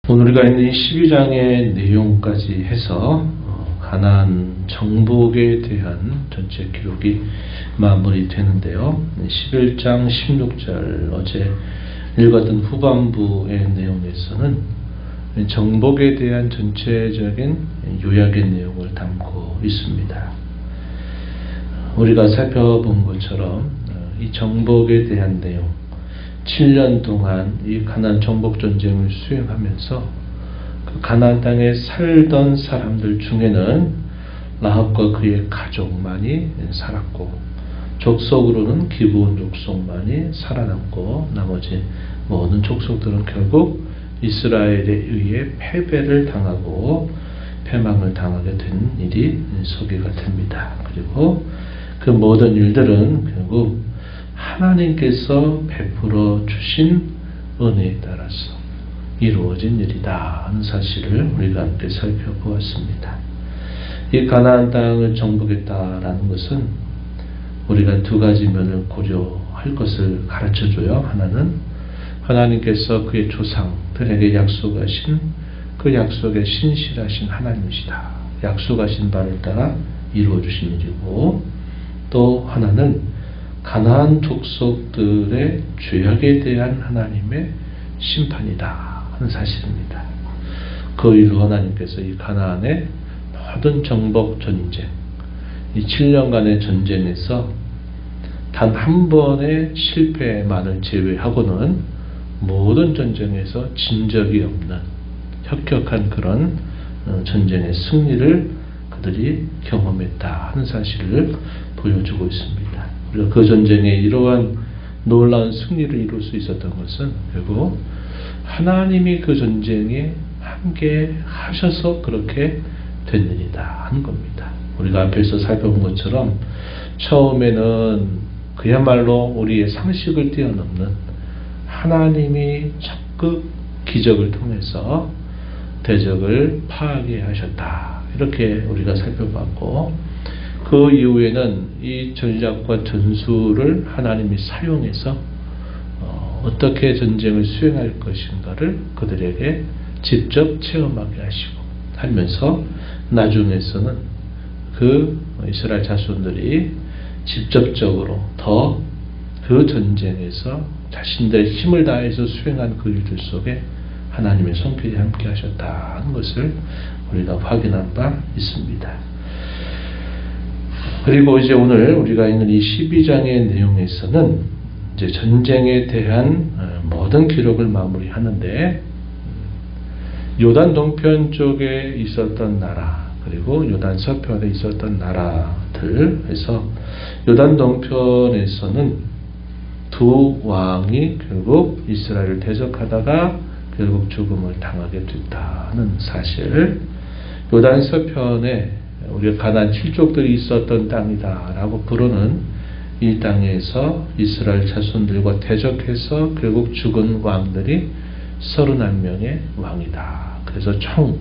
오늘 우리가 있는 이 12장의 내용까지 해서 가나안 정복에 대한 전체 기록이 마무리되는데요. 11장 16절 어제 읽었던 후반부의 내용에서는 정복에 대한 전체적인 요약의 내용을 담고 있습니다. 우리가 살펴본 것처럼 이 정복에 대한 내용, 7년 동안 이 가나안 정복 전쟁을 수행하면서 그 가나안 땅에 살던 사람들 중에는 라합과 그의 가족만이 살았고, 족속으로는 기브온 족속만이 살아남고 나머지 모든 족속들은 결국 이스라엘에 의해 패배를 당하고 패망을 당하게 된 일이 소개가 됩니다. 그리고 그 모든 일들은 결국 하나님께서 베풀어 주신 은혜에 따라서 이루어진 일이다 하는 사실을 우리가 함께 살펴보았습니다. 이 가나안 땅을 정복했다라는 것은 우리가 두 가지 면을 고려할 것을 가르쳐줘요. 하나는 하나님께서 그의 조상들에게 약속하신 그 약속에 신실하신 하나님이시다. 약속하신 바를 따라 이루어주신 일이고, 또 하나는 가나안 족속들의 죄악에 대한 하나님의 심판이다 하는 사실입니다. 그 일로 하나님께서 이 가나안의 모든 정복 전쟁, 이 7년간의 전쟁에서 단 한 번의 실패만을 제외하고는 모든 전쟁에서 진 적이 없는 혁혁한 그런 전쟁의 승리를 그들이 경험했다 하는 사실을 보여주고 있습니다. 우리가 그 전쟁에 이러한 놀라운 승리를 이룰 수 있었던 것은 결국 하나님이 그 전쟁에 함께 하셔서 그렇게 된 일이다 하는 겁니다. 우리가 앞에서 살펴본 것처럼 처음에는 그야말로 우리의 상식을 뛰어넘는 하나님이 적극 기적을 통해서 대적을 파하게 하셨다, 이렇게 우리가 살펴봤고, 그 이후에는 이 전략과 전술을 하나님이 사용해서 어떻게 전쟁을 수행할 것인가를 그들에게 직접 체험하게 하면서 나중에서는 그 이스라엘 자손들이 직접적으로 더 그 전쟁에서 자신들의 힘을 다해서 수행한 그 일들 속에 하나님의 손길이 함께 하셨다는 것을 우리가 확인한 바 있습니다. 그리고 이제 오늘 우리가 있는 이 12장의 내용에서는 이제 전쟁에 대한 모든 기록을 마무리하는데, 요단 동편 쪽에 있었던 나라, 그리고 요단 서편에 있었던 나라들에서 요단 동편에서는 두 왕이 결국 이스라엘을 대적하다가 결국 죽음을 당하게 됐다는 사실, 요단 서편에 우리가 가나안 7족들이 있었던 땅이다라고 부르는 이 땅에서 이스라엘 자손들과 대적해서 결국 죽은 왕들이 31명의 왕이다. 그래서 총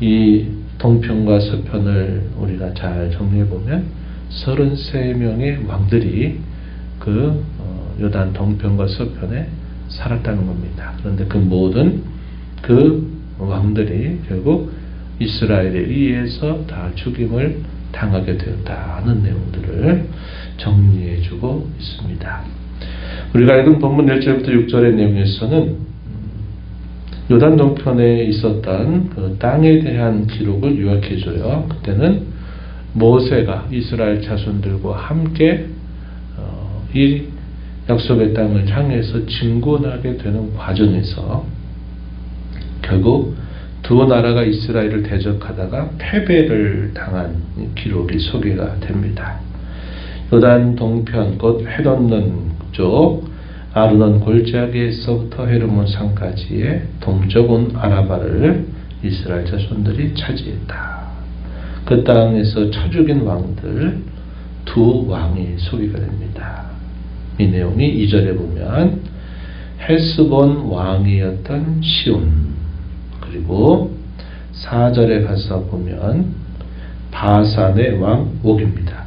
이 동편과 서편을 우리가 잘 정리해보면 33명의 왕들이 그 요단 동편과 서편에 살았다는 겁니다. 그런데 그 모든 그 왕들이 결국 이스라엘에 의해서 다 죽임을 당하게 되었다는 내용들을 정리해주고 있습니다. 우리가 읽은 본문 1절부터 6절의 내용에서는 요단 동편에 있었던 그 땅에 대한 기록을 요약해줘요. 그때는 모세가 이스라엘 자손들과 함께 이 약속의 땅을 향해서 진군하게 되는 과정에서 결국 두 나라가 이스라엘을 대적하다가 패배를 당한 기록이 소개가 됩니다. 요단 동편 곧 헤돈는 쪽 아르논 골짜기에서부터 헤르몬 산까지의 동쪽은 아라바를 이스라엘 자손들이 차지했다. 그 땅에서 쳐 죽인 왕들 두 왕이 소개가 됩니다. 이 내용이 2절에 보면 헬스본 왕이었던 시온, 그리고 4절에 가서 보면 바산의 왕 옥입니다.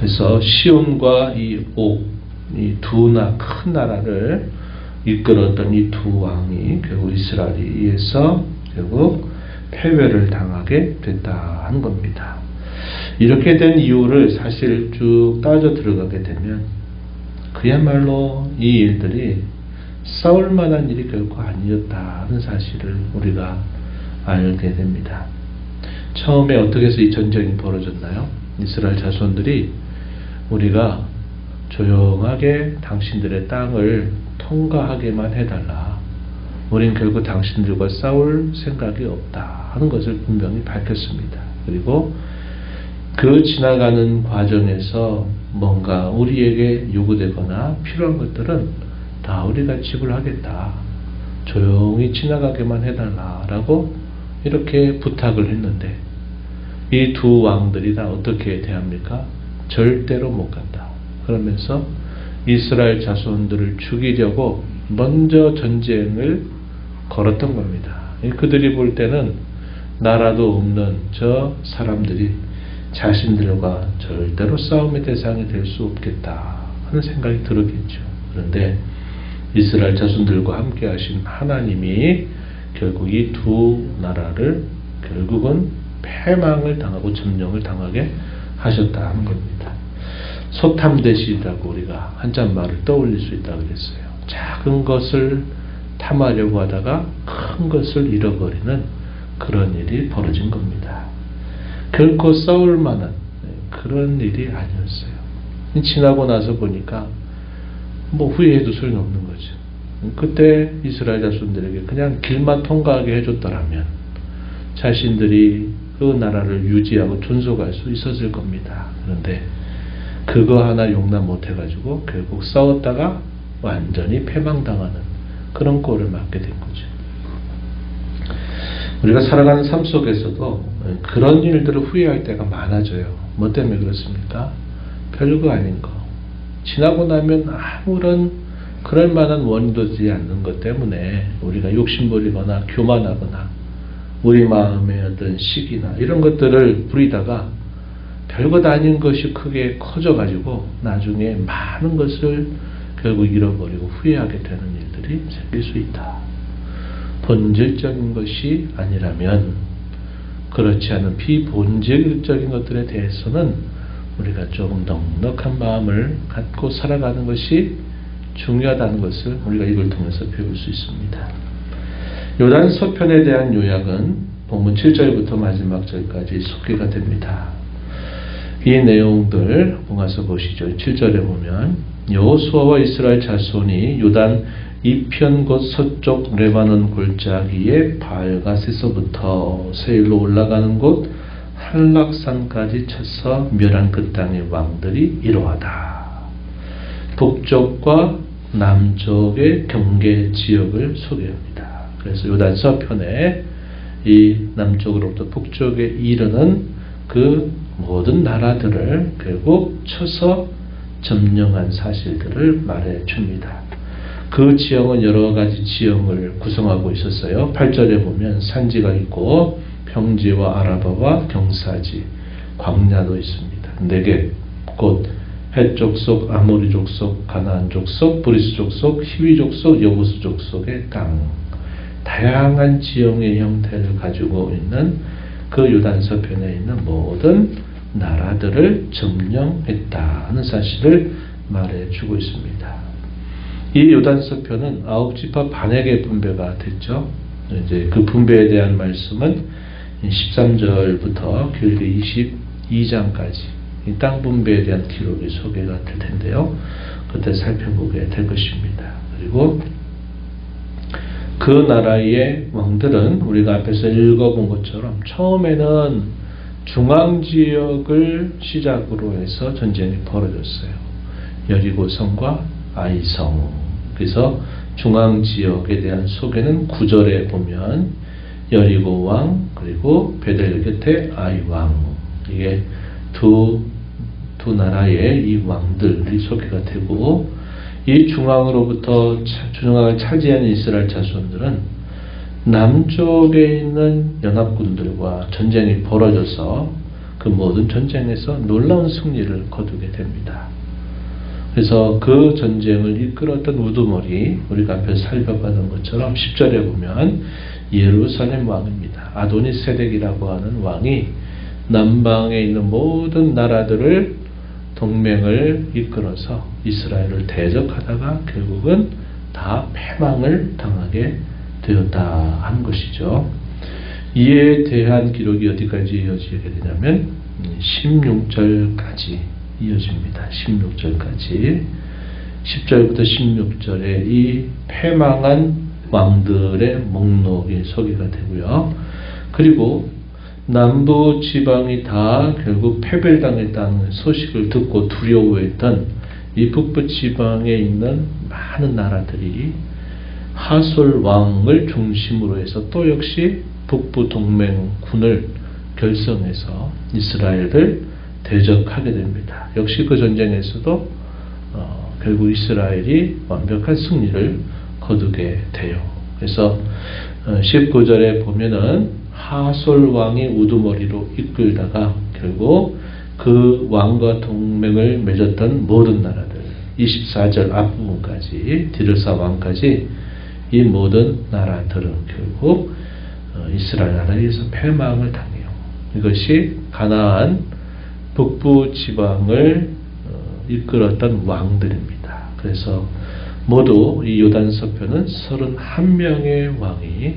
그래서 시온과 이 옥, 이 두 큰 나라를 이끌었던 이 두 왕이 결국 이스라엘에 의해서 결국 패배를 당하게 됐다 하는 겁니다. 이렇게 된 이유를 사실 쭉 따져 들어가게 되면 그야말로 이 일들이 싸울 만한 일이 결코 아니었다 하는 사실을 우리가 알게 됩니다. 처음에 어떻게 해서 이 전쟁이 벌어졌나요? 이스라엘 자손들이 우리가 조용하게 당신들의 땅을 통과하게만 해달라. 우린 결국 당신들과 싸울 생각이 없다 하는 것을 분명히 밝혔습니다. 그리고 그 지나가는 과정에서 뭔가 우리에게 요구되거나 필요한 것들은 다 우리가 지불하겠다. 조용히 지나가게만 해달라라고 이렇게 부탁을 했는데 이 두 왕들이 다 어떻게 대합니까? 절대로 못 간다. 그러면서 이스라엘 자손들을 죽이려고 먼저 전쟁을 걸었던 겁니다. 그들이 볼 때는 나라도 없는 저 사람들이 자신들과 절대로 싸움의 대상이 될 수 없겠다 하는 생각이 들었겠죠. 그런데 이스라엘 자손들과 함께 하신 하나님이 결국 이 두 나라를 결국은 패망을 당하고 점령을 당하게 하셨다 하는 겁니다. 소탐대시라고 우리가 한자말을 떠올릴 수 있다고 그랬어요. 작은 것을 탐하려고 하다가 큰 것을 잃어버리는 그런 일이 벌어진 겁니다. 결코 싸울 만한 그런 일이 아니었어요. 지나고 나서 보니까 후회해도 소용없는 거죠. 그때 이스라엘 자손들에게 그냥 길만 통과하게 해줬더라면 자신들이 그 나라를 유지하고 존속할 수 있었을 겁니다. 그런데 그거 하나 용납 못해가지고 결국 싸웠다가 완전히 패망당하는 그런 꼴을 맞게 된 거죠. 우리가 살아가는 삶 속에서도 그런 일들을 후회할 때가 많아져요. 뭐 때문에 그렇습니까? 별거 아닌 거. 지나고 나면 아무런 그럴 만한 원인도 되지 않는 것 때문에 우리가 욕심부리거나 교만하거나 우리 마음의 어떤 시기나 이런 것들을 부리다가 별것 아닌 것이 크게 커져가지고 나중에 많은 것을 결국 잃어버리고 후회하게 되는 일들이 생길 수 있다. 본질적인 것이 아니라면 그렇지 않은 비본질적인 것들에 대해서는 우리가 조금 넉넉한 마음을 갖고 살아가는 것이 중요하다는 것을 우리가 이걸 통해서 배울 수 있습니다. 요단 서편에 대한 요약은 본문 7절부터 마지막 절까지 소개가 됩니다. 이 내용들 가서 보시죠. 7절에 보면 여호수아와 이스라엘 자손이 요단 이편 곧 서쪽 레바논 골짜기의 바알가세서부터 세일로 올라가는 곳 한락산까지 쳐서 멸한 그 땅의 왕들이 이러하다. 북쪽과 남쪽의 경계 지역을 소개합니다. 그래서 요단 서편에 이 남쪽으로부터 북쪽에 이르는 그 모든 나라들을 결국 쳐서 점령한 사실들을 말해 줍니다. 그 지형은 여러 가지 지형을 구성하고 있었어요. 8절에 보면 산지가 있고 평지와 아라바와 경사지, 광야도 있습니다. 네겝, 곧 헷 족속, 아모리 족속, 가나안 족속, 브리스 족속, 히위 족속, 여부스 족속의 땅, 다양한 지형의 형태를 가지고 있는 그 요단 서편에 있는 모든 나라들을 점령했다는 사실을 말해주고 있습니다. 이 요단 서편은 9지파 반에게 분배가 됐죠. 이제 그 분배에 대한 말씀은 13절부터 길게 22장까지 이 땅 분배에 대한 기록이 소개가 될 텐데요. 그때 살펴보게 될 것입니다. 그리고 그 나라의 왕들은 우리가 앞에서 읽어본 것처럼 처음에는 중앙지역을 시작으로 해서 전쟁이 벌어졌어요. 여리고성과 아이성. 그래서 중앙지역에 대한 소개는 9절에 보면 여리고 왕 그리고 베델 곁에 아이 왕, 이게 두 나라의 이 왕들이 소개가 되고, 이 중앙으로부터 중앙을 차지한 이스라엘 자손들은 남쪽에 있는 연합군들과 전쟁이 벌어져서 그 모든 전쟁에서 놀라운 승리를 거두게 됩니다. 그래서 그 전쟁을 이끌었던 우두머리, 우리가 앞에서 살펴봤던 것처럼 10절에 보면 예루살렘 왕입니다. 아도니세덱이라고 하는 왕이 남방에 있는 모든 나라들을 동맹을 이끌어서 이스라엘을 대적하다가 결국은 다 패망을 당하게 되었다 하는 것이죠. 이에 대한 기록이 어디까지 이어지게 되냐면 16절까지 이어집니다. 16절까지 10절부터 16절에 이 패망한 왕들의 목록이 소개가 되고요. 그리고 남부 지방이 다 결국 패배당했다는 소식을 듣고 두려워했던 이 북부 지방에 있는 많은 나라들이 하솔 왕을 중심으로 해서 또 역시 북부 동맹군을 결성해서 이스라엘을 대적하게 됩니다. 역시 그 전쟁에서도 결국 이스라엘이 완벽한 승리를 거두게 돼요. 그래서 19절에 보면은 하솔 왕이 우두머리로 이끌다가 결국 그 왕과 동맹을 맺었던 모든 나라들, 24절 앞부분까지 디르사 왕까지 이 모든 나라들은 결국 이스라엘 나라에서 패망을 당해요. 이것이 가나안 북부 지방을 이끌었던 왕들입니다. 그래서 모두 이 요단서편은 31명의 왕이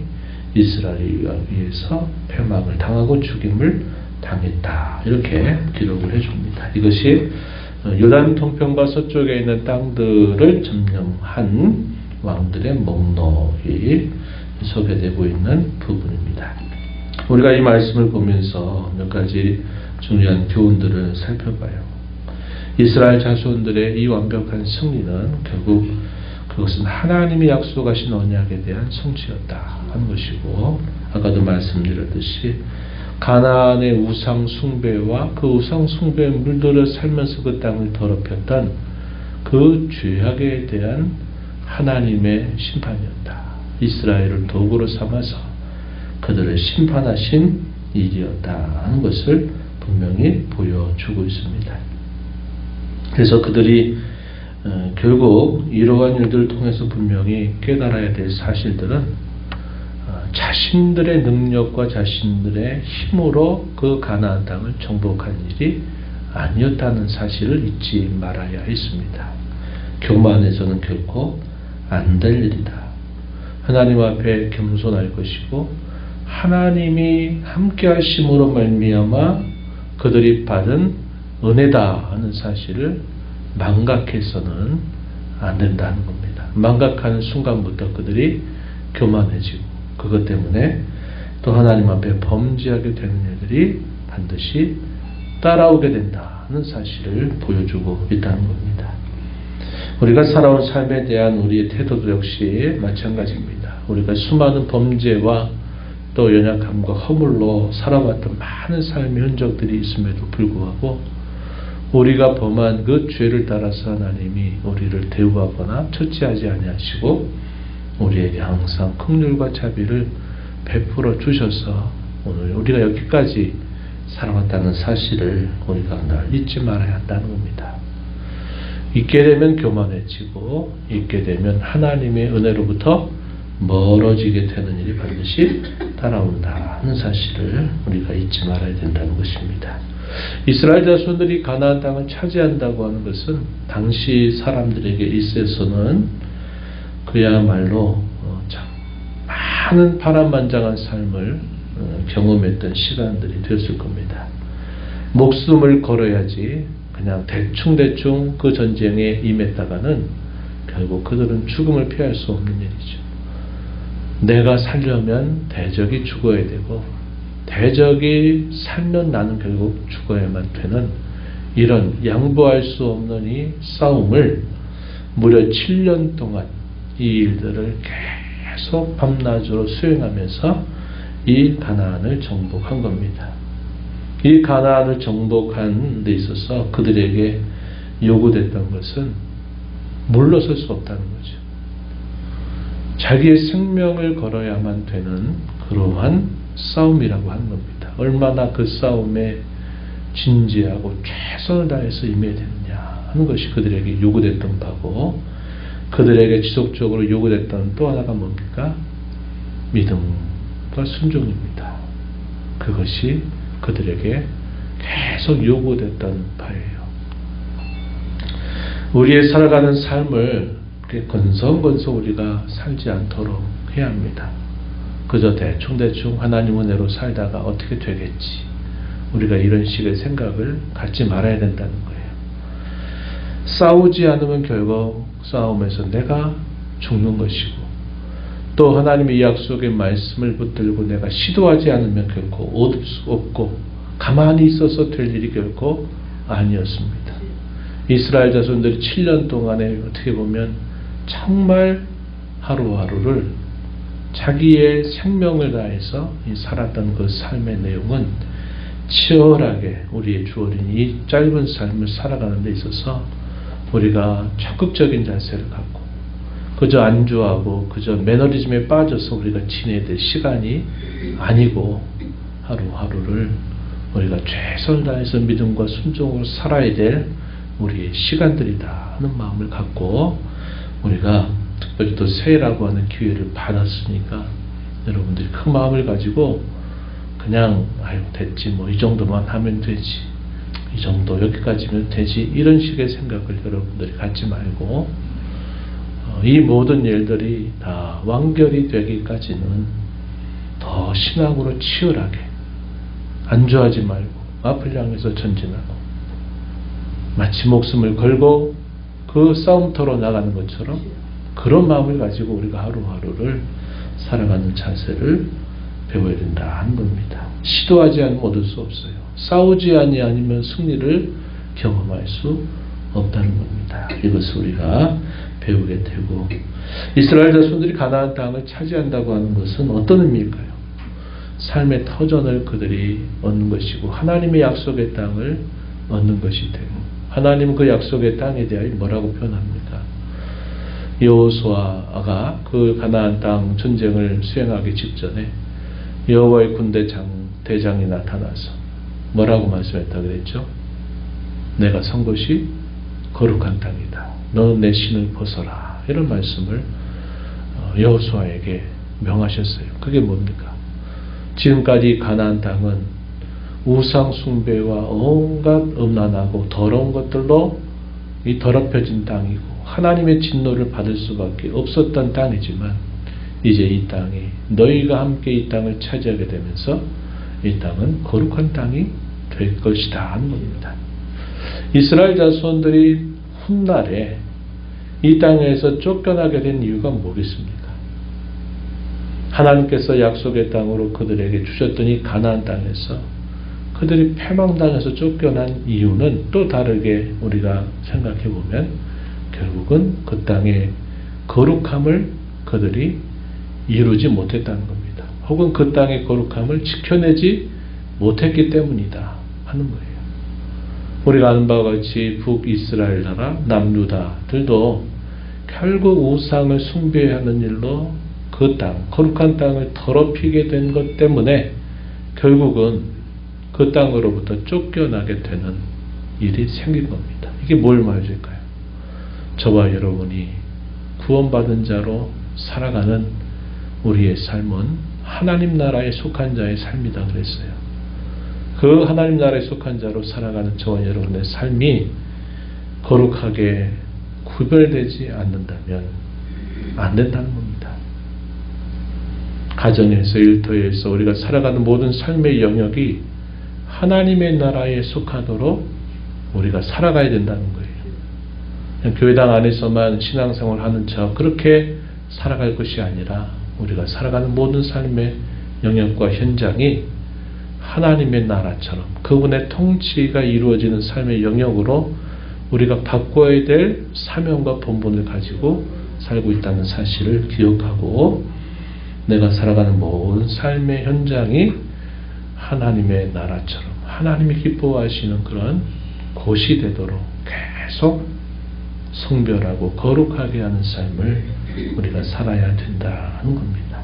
이스라엘을 위해서 패망을 당하고 죽임을 당했다. 이렇게 기록을 해줍니다. 이것이 요단 동편과 서쪽에 있는 땅들을 점령한 왕들의 목록이 소개되고 있는 부분입니다. 우리가 이 말씀을 보면서 몇 가지 중요한 교훈들을 살펴봐요. 이스라엘 자손들의 이 완벽한 승리는 결국 그것은 하나님이 약속하신 언약에 대한 성취였다 하는 것이고, 아까도 말씀드렸듯이 가나안의 우상 숭배와 그 우상 숭배에 물들어 살면서 그 땅을 더럽혔던 그 죄악에 대한 하나님의 심판이었다. 이스라엘을 도구로 삼아서 그들을 심판하신 일이었다 하는 것을 분명히 보여주고 있습니다. 그래서 그들이 결국 이러한 일들을 통해서 분명히 깨달아야 될 사실들은 자신들의 능력과 자신들의 힘으로 그 가나안 땅을 정복한 일이 아니었다는 사실을 잊지 말아야 했습니다. 교만해서는 결코 안 될 일이다. 하나님 앞에 겸손할 것이고 하나님이 함께 하심으로 말미암아 그들이 받은 은혜다 하는 사실을 망각해서는 안 된다는 겁니다. 망각하는 순간부터 그들이 교만해지고 그것 때문에 또 하나님 앞에 범죄하게 되는 일들이 반드시 따라오게 된다는 사실을 보여주고 있다는 겁니다. 우리가 살아온 삶에 대한 우리의 태도도 역시 마찬가지입니다. 우리가 수많은 범죄와 또 연약함과 허물로 살아왔던 많은 삶의 흔적들이 있음에도 불구하고 우리가 범한 그 죄를 따라서 하나님이 우리를 대우하거나 처치하지 아니하시고 우리에게 항상 긍휼과 자비를 베풀어 주셔서 오늘 우리가 여기까지 살아왔다는 사실을 우리가 늘 잊지 말아야 한다는 겁니다. 잊게 되면 교만해지고 잊게 되면 하나님의 은혜로부터 멀어지게 되는 일이 반드시 따라온다 하는 사실을 우리가 잊지 말아야 된다는 것입니다. 이스라엘 자손들이 가나안 땅을 차지한다고 하는 것은 당시 사람들에게 있어서는 그야말로 참 많은 파란만장한 삶을 경험했던 시간들이 되었을 겁니다. 목숨을 걸어야지 그냥 대충대충 그 전쟁에 임했다가는 결국 그들은 죽음을 피할 수 없는 일이죠. 내가 살려면 대적이 죽어야 되고 대적이 살면 나는 결국 죽어야만 되는 이런 양보할 수 없는 이 싸움을 무려 7년 동안 이 일들을 계속 밤낮으로 수행하면서 이 가나안을 정복한 겁니다. 이 가나안을 정복한 데 있어서 그들에게 요구됐던 것은 물러설 수 없다는 거죠. 자기의 생명을 걸어야만 되는 그러한 싸움이라고 하는 겁니다. 얼마나 그 싸움에 진지하고 최선을 다해서 임해야 되느냐 하는 것이 그들에게 요구됐던 바고, 그들에게 지속적으로 요구됐던 또 하나가 뭡니까? 믿음과 순종입니다. 그것이 그들에게 계속 요구됐던 바예요. 우리의 살아가는 삶을 건성건성 우리가 살지 않도록 해야 합니다. 그저 대충대충 하나님 은혜로 살다가 어떻게 되겠지, 우리가 이런 식의 생각을 갖지 말아야 된다는 거예요. 싸우지 않으면 결국 싸움에서 내가 죽는 것이고, 또 하나님의 약속의 말씀을 붙들고 내가 시도하지 않으면 결코 얻을 수 없고, 가만히 있어서 될 일이 결코 아니었습니다. 이스라엘 자손들이 7년 동안에 어떻게 보면 정말 하루하루를 자기의 생명을 다해서 살았던 그 삶의 내용은 치열하게 우리의 주어진 이 짧은 삶을 살아가는 데 있어서 우리가 적극적인 자세를 갖고 그저 안주하고 그저 매너리즘에 빠져서 우리가 지내야 될 시간이 아니고, 하루하루를 우리가 최선을 다해서 믿음과 순종으로 살아야 될 우리의 시간들이다 하는 마음을 갖고, 우리가 특별히 또 새해라고 하는 기회를 받았으니까 여러분들이 큰 마음을 가지고 그냥 아유 됐지 뭐 이 정도만 하면 되지, 이 정도 여기까지면 되지, 이런 식의 생각을 여러분들이 갖지 말고 이 모든 일들이 다 완결이 되기까지는 더 신앙으로 치열하게 안주하지 말고 앞을 향해서 전진하고, 마치 목숨을 걸고 그 싸움터로 나가는 것처럼 그런 마음을 가지고 우리가 하루하루를 살아가는 자세를 배워야 된다 하는 겁니다. 시도하지 않으면 얻을 수 없어요. 싸우지 아니면 승리를 경험할 수 없다는 겁니다. 이것을 우리가 배우게 되고, 이스라엘 자손들이 가나안 땅을 차지한다고 하는 것은 어떤 의미일까요? 삶의 터전을 그들이 얻는 것이고, 하나님의 약속의 땅을 얻는 것이 되고, 하나님은 그 약속의 땅에 대하여 뭐라고 표현합니까? 여호수아가 그 가나안 땅 전쟁을 수행하기 직전에 여호와의 군대 대장이 나타나서 뭐라고 말씀했다 그랬죠? 내가 선 것이 거룩한 땅이다. 너는 내 신을 벗어라. 이런 말씀을 여호수아에게 명하셨어요. 그게 뭡니까? 지금까지 가나안 땅은 우상 숭배와 온갖 음란하고 더러운 것들로 이 더럽혀진 땅이고 하나님의 진노를 받을 수밖에 없었던 땅이지만, 이제 이 땅이 너희가 함께 이 땅을 차지하게 되면서 이 땅은 거룩한 땅이 될 것이다 하는 겁니다. 이스라엘 자손들이 훗날에 이 땅에서 쫓겨나게 된 이유가 뭐겠습니까? 하나님께서 약속의 땅으로 그들에게 주셨던 이 가나안 땅에서 그들이 패망당해서 쫓겨난 이유는 또 다르게 우리가 생각해 보면 결국은 그 땅의 거룩함을 그들이 이루지 못했다는 겁니다. 혹은 그 땅의 거룩함을 지켜내지 못했기 때문이다 하는 거예요. 우리가 아는 바와 같이 북이스라엘 나라 남유다들도 결국 우상을 숭배하는 일로 그 땅, 거룩한 땅을 더럽히게 된 것 때문에 결국은 그 땅으로부터 쫓겨나게 되는 일이 생긴 겁니다. 이게 뭘 말해줄까요? 저와 여러분이 구원받은 자로 살아가는 우리의 삶은 하나님 나라에 속한 자의 삶이다 그랬어요. 그 하나님 나라에 속한 자로 살아가는 저와 여러분의 삶이 거룩하게 구별되지 않는다면 안 된다는 겁니다. 가정에서, 일터에서 우리가 살아가는 모든 삶의 영역이 하나님의 나라에 속하도록 우리가 살아가야 된다는 거예요. 그냥 교회당 안에서만 신앙생활 하는 척 그렇게 살아갈 것이 아니라 우리가 살아가는 모든 삶의 영역과 현장이 하나님의 나라처럼 그분의 통치가 이루어지는 삶의 영역으로 우리가 바꿔야 될 사명과 본분을 가지고 살고 있다는 사실을 기억하고, 내가 살아가는 모든 삶의 현장이 하나님의 나라처럼 하나님이 기뻐하시는 그런 곳이 되도록 계속 성별하고 거룩하게 하는 삶을 우리가 살아야 된다는 겁니다.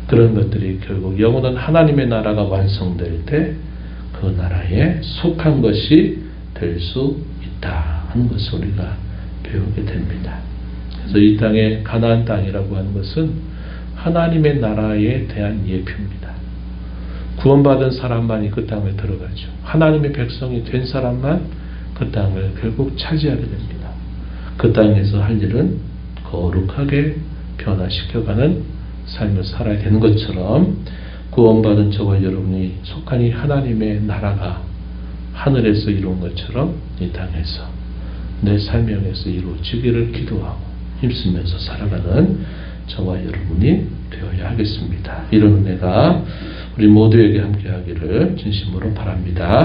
그런 것들이 결국 영원한 하나님의 나라가 완성될 때 그 나라에 속한 것이 될 수 있다 하는 것을 우리가 배우게 됩니다. 그래서 이 땅의 가나안 땅이라고 하는 것은 하나님의 나라에 대한 예표입니다. 구원받은 사람만이 그 땅에 들어가죠. 하나님의 백성이 된 사람만 그 땅을 결국 차지하게 됩니다. 그 땅에서 할 일은 거룩하게 변화시켜가는 삶을 살아야 되는 것처럼 구원받은 저와 여러분이 속한 이 하나님의 나라가 하늘에서 이루어진 것처럼 이 땅에서 내 삶에서 이루어지기를 기도하고 힘쓰면서 살아가는 저와 여러분이 되어야 하겠습니다. 이런 은혜가 우리 모두에게 함께하기를 진심으로 바랍니다.